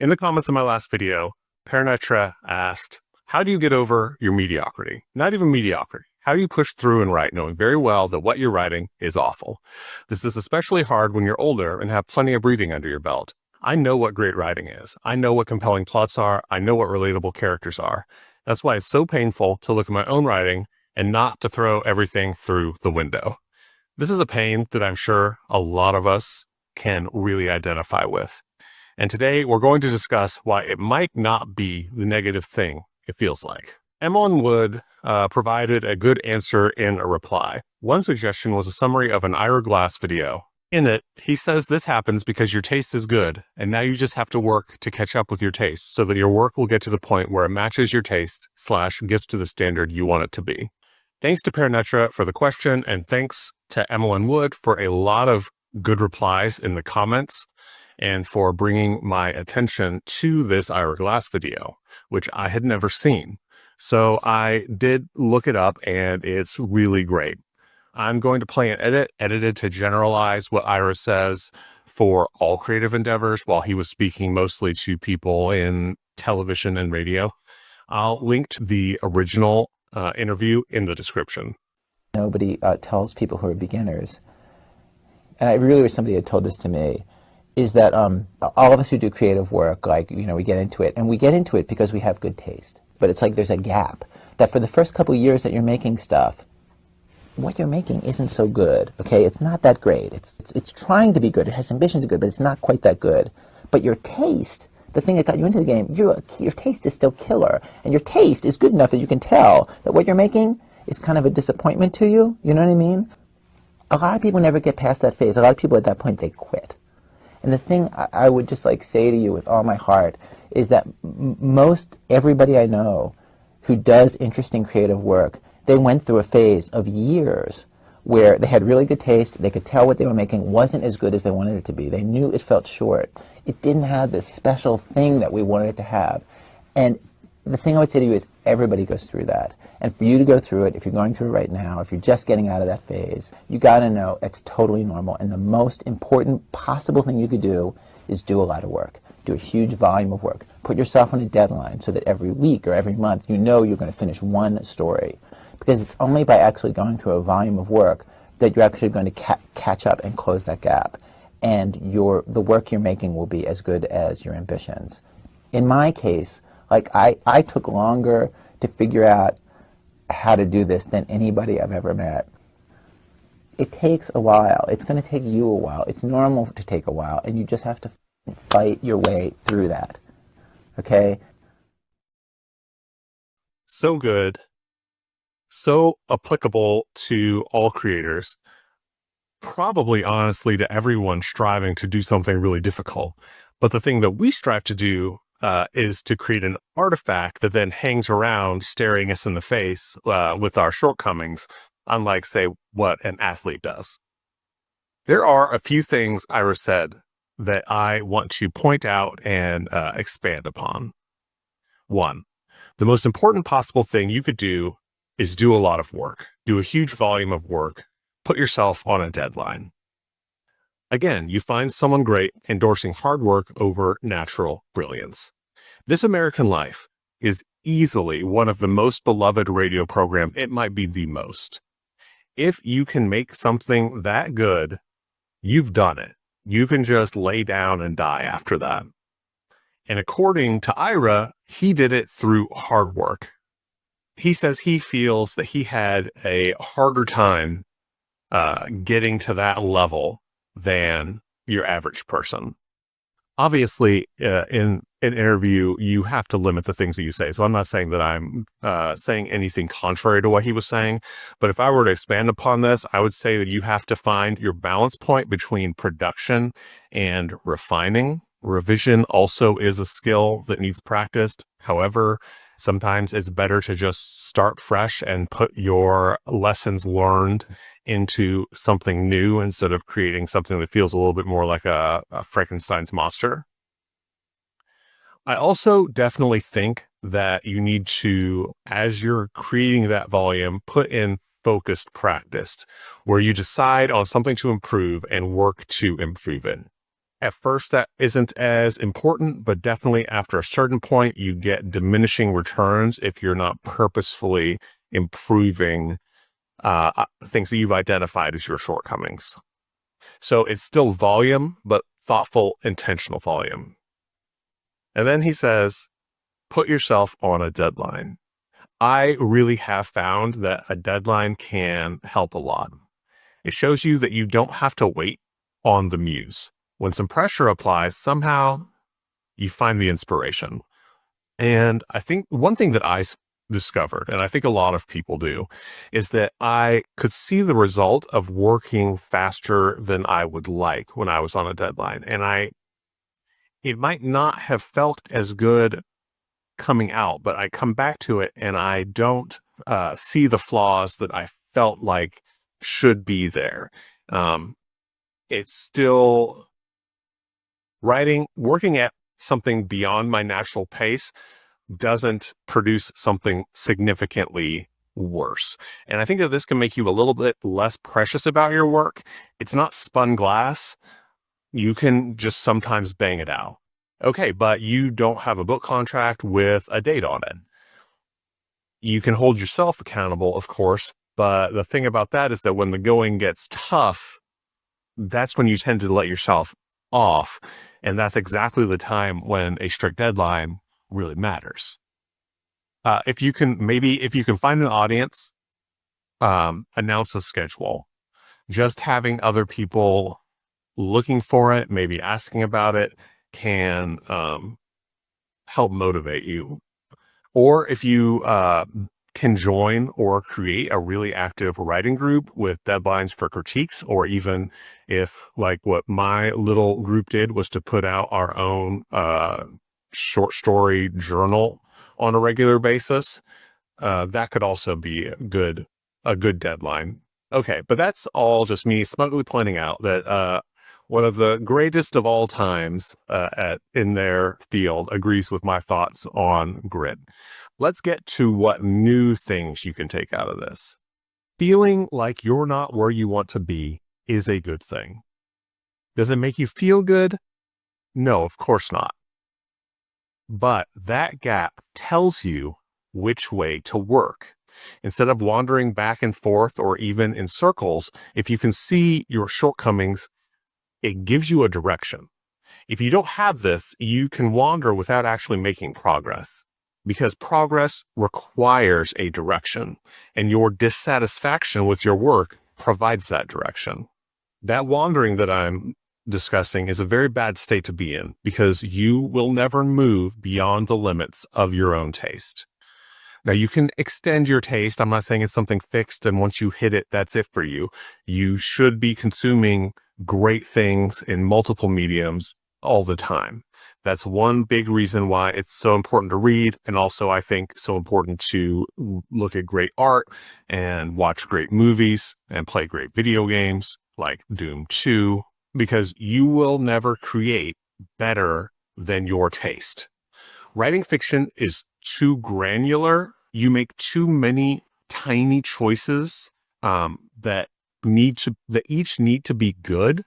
In the comments of my last video, Paranetra asked, how do you get over your mediocrity? Not even mediocrity. How do you push through and write knowing very well that what you're writing is awful? This is especially hard when you're older and have plenty of breathing under your belt. I know what great writing is. I know what compelling plots are. I know what relatable characters are. That's why it's so painful to look at my own writing and not to throw everything through the window. This is a pain that I'm sure a lot of us can really identify with. And today we're going to discuss why it might not be the negative thing it feels like. Emlyn Wood provided a good answer in a reply. One suggestion was a summary of an Ira Glass video. In it, he says this happens because your taste is good, and now you just have to work to catch up with your taste so that your work will get to the point where it matches your taste / gets to the standard you want it to be. Thanks to Paranetra for the question, and thanks to Emlyn Wood for a lot of good replies in the comments and for bringing my attention to this Ira Glass video, which I had never seen. So I did look it up, and it's really great. I'm going to play an edit, edited to generalize what Ira says for all creative endeavors while he was speaking mostly to people in television and radio. I'll link to the original interview in the description. Nobody tells people who are beginners, and I really wish somebody had told this to me, is that all of us who do creative work, like, we get into it, and we get into it because we have good taste. But it's like there's a gap, that for the first couple years that you're making stuff, what you're making isn't so good, okay? It's not that great. It's trying to be good. It has ambition to be good, but it's not quite that good. But your taste, the thing that got you into the game, your taste is still killer. And your taste is good enough that you can tell that what you're making is kind of a disappointment to you. You know what I mean? A lot of people never get past that phase. A lot of people at that point, they quit. And the thing I would just say to you with all my heart is that most everybody I know who does interesting creative work, they went through a phase of years where they had really good taste. They could tell what they were making wasn't as good as they wanted it to be. They knew it felt short. It didn't have this special thing that we wanted it to have. And the thing I would say to you is everybody goes through that. And for you to go through it, if you're going through it right now, if you're just getting out of that phase, you got to know it's totally normal. And the most important possible thing you could do is do a lot of work. Do a huge volume of work. Put yourself on a deadline so that every week or every month you know you're going to finish one story. Because it's only by actually going through a volume of work that you're actually going to catch up and close that gap. And the work you're making will be as good as your ambitions. In my case, I took longer to figure out how to do this than anybody I've ever met. It takes a while. It's going to take you a while. It's normal to take a while, and you just have to fight your way through that. Okay? So good. So applicable to all creators. Probably, honestly, to everyone striving to do something really difficult. But the thing that we strive to do is to create an artifact that then hangs around staring us in the face with our shortcomings, unlike, say, what an athlete does. There are a few things Ira said that I want to point out and expand upon. 1, the most important possible thing you could do is do a lot of work. Do a huge volume of work. Put yourself on a deadline. Again, you find someone great endorsing hard work over natural brilliance. This American Life is easily one of the most beloved radio programs. It might be the most. If you can make something that good, you've done it. You can just lay down and die after that. And according to Ira, he did it through hard work. He says he feels that he had a harder time getting to that level than your average person. Obviously, in an interview, you have to limit the things that you say. So I'm not saying that I'm saying anything contrary to what he was saying. But if I were to expand upon this, I would say that you have to find your balance point between production and refining. Revision also is a skill that needs practiced. However, sometimes it's better to just start fresh and put your lessons learned into something new instead of creating something that feels a little bit more like a Frankenstein's monster. I also definitely think that you need to, as you're creating that volume, put in focused practice where you decide on something to improve and work to improve it. At first, that isn't as important, but definitely after a certain point, you get diminishing returns if you're not purposefully improving things that you've identified as your shortcomings. So it's still volume, but thoughtful, intentional volume. And then he says, put yourself on a deadline. I really have found that a deadline can help a lot. It shows you that you don't have to wait on the muse. When some pressure applies, somehow you find the inspiration. And I think one thing that I discovered, and I think a lot of people do, is that I could see the result of working faster than I would like when I was on a deadline. And it might not have felt as good coming out, but I come back to it and I don't see the flaws that I felt like should be there. It's still working at something beyond my natural pace doesn't produce something significantly worse. And I think that this can make you a little bit less precious about your work. It's not spun glass. You can just sometimes bang it out. Okay, but you don't have a book contract with a date on it. You can hold yourself accountable, of course, but the thing about that is that when the going gets tough, that's when you tend to let yourself off. And that's exactly the time when a strict deadline really matters. If you can find an audience, announce a schedule. Just having other people looking for it, maybe asking about it, can help motivate you. Or if you can join or create a really active writing group with deadlines for critiques, or even if, like what my little group did, was to put out our own short story journal on a regular basis, that could also be a good deadline. Okay, but that's all just me smugly pointing out that one of the greatest of all times in their field agrees with my thoughts on grit. Let's get to what new things you can take out of this. Feeling like you're not where you want to be is a good thing. Does it make you feel good? No, of course not. But that gap tells you which way to work. Instead of wandering back and forth or even in circles, if you can see your shortcomings, it gives you a direction. If you don't have this, you can wander without actually making progress, because progress requires a direction, and your dissatisfaction with your work provides that direction. That wandering that I'm discussing is a very bad state to be in, because you will never move beyond the limits of your own taste. Now, you can extend your taste. I'm not saying it's something fixed, and once you hit it, that's it for you. You should be consuming great things in multiple mediums all the time. That's one big reason why it's so important to read, and also I think so important to look at great art and watch great movies and play great video games like Doom 2, because you will never create better than your taste. Writing fiction is too granular. You make too many tiny choices that each need to be good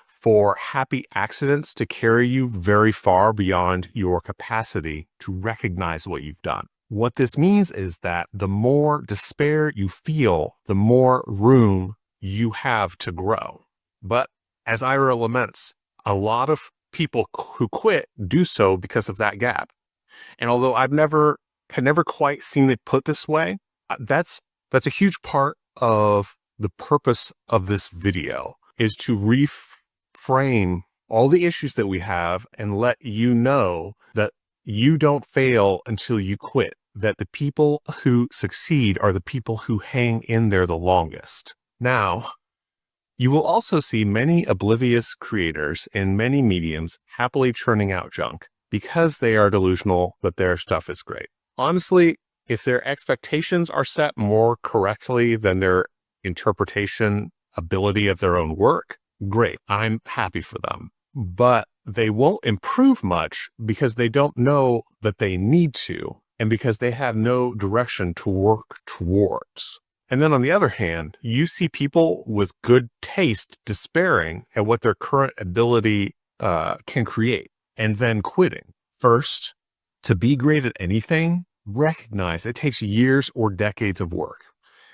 for happy accidents to carry you very far beyond your capacity to recognize what you've done. What this means is that the more despair you feel, the more room you have to grow. But as Ira laments, a lot of people who quit do so because of that gap. And although had never quite seen it put this way, that's a huge part of the purpose of this video, is to reframe all the issues that we have and let you know that you don't fail until you quit, that the people who succeed are the people who hang in there the longest. Now, you will also see many oblivious creators in many mediums happily churning out junk because they are delusional that their stuff is great. Honestly, if their expectations are set more correctly than their interpretation ability of their own work, great, I'm happy for them. But they won't improve much because they don't know that they need to, and because they have no direction to work towards. And then on the other hand, you see people with good taste despairing at what their current ability can create, and then quitting. First, to be great at anything, recognize it takes years or decades of work.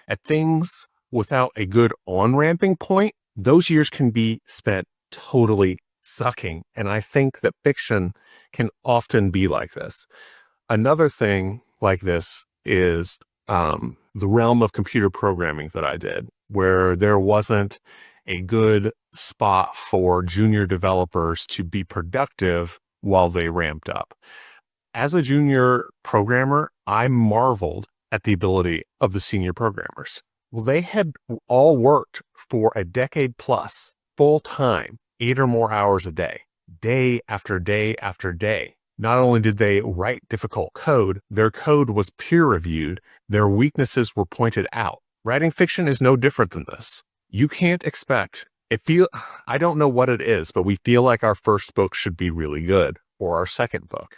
At things without a good on-ramping point, those years can be spent totally sucking. And I think that fiction can often be like this. Another thing like this is the realm of computer programming that I did, where there wasn't a good spot for junior developers to be productive while they ramped up. As a junior programmer, I marveled at the ability of the senior programmers. Well, they had all worked for a decade plus, full time, 8 or more hours a day, day after day after day. Not only did they write difficult code, their code was peer reviewed, their weaknesses were pointed out. Writing fiction is no different than this. You can't expect I don't know what it is, but we feel like our first book should be really good, or our second book.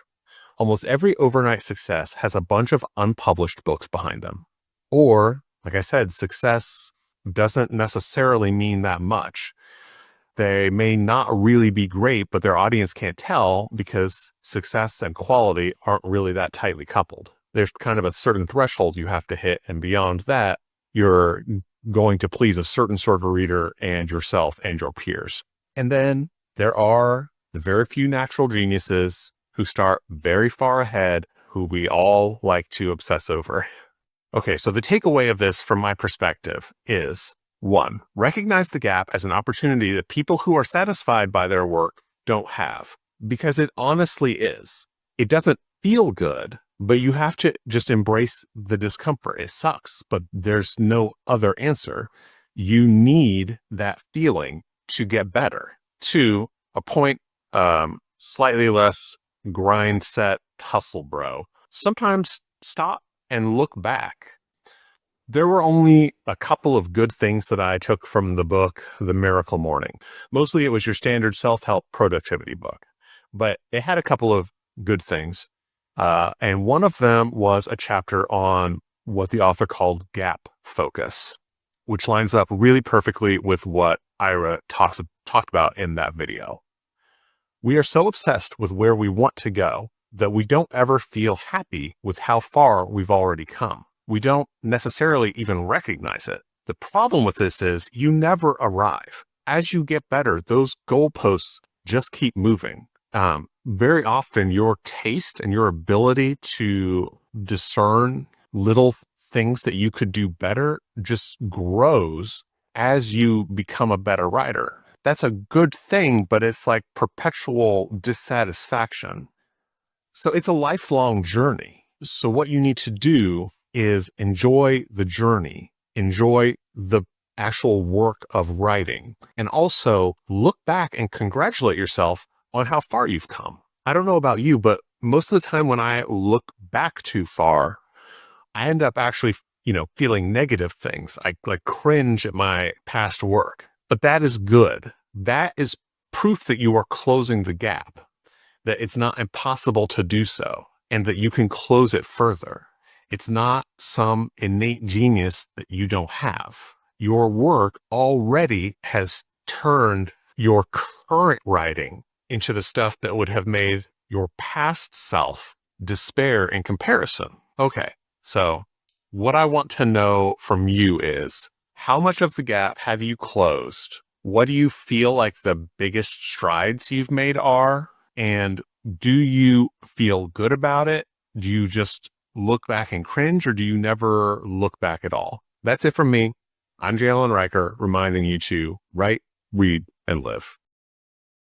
Almost every overnight success has a bunch of unpublished books behind them. Or, like I said, success doesn't necessarily mean that much. They may not really be great, but their audience can't tell because success and quality aren't really that tightly coupled. There's kind of a certain threshold you have to hit, and beyond that, you're going to please a certain sort of reader and yourself and your peers. And then there are the very few natural geniuses who start very far ahead, who we all like to obsess over. Okay, so the takeaway of this from my perspective is, 1, recognize the gap as an opportunity that people who are satisfied by their work don't have, because it honestly is. It doesn't feel good, but you have to just embrace the discomfort. It sucks, but there's no other answer. You need that feeling to get better. 2, a point slightly less grind set hustle bro. Sometimes stop and look back. There were only a couple of good things that I took from the book, The Miracle Morning. Mostly it was your standard self-help productivity book, but it had a couple of good things. And one of them was a chapter on what the author called gap focus, which lines up really perfectly with what Ira talked about in that video. We are so obsessed with where we want to go that we don't ever feel happy with how far we've already come. We don't necessarily even recognize it. The problem with this is you never arrive. As you get better, those goalposts just keep moving. Very often your taste and your ability to discern little things that you could do better just grows as you become a better writer. That's a good thing, but it's like perpetual dissatisfaction. So it's a lifelong journey. So what you need to do is enjoy the journey, enjoy the actual work of writing, and also look back and congratulate yourself on how far you've come. I don't know about you, but most of the time when I look back too far, I end up actually, feeling negative things. I like cringe at my past work, but that is good. That is proof that you are closing the gap, that it's not impossible to do so, and that you can close it further. It's not some innate genius that you don't have. Your work already has turned your current writing into the stuff that would have made your past self despair in comparison. Okay, so what I want to know from you is, how much of the gap have you closed? What do you feel like the biggest strides you've made are? And do you feel good about it? Do you just look back and cringe, or do you never look back at all? That's it from me. I'm Jalen Riker, reminding you to write, read, and live.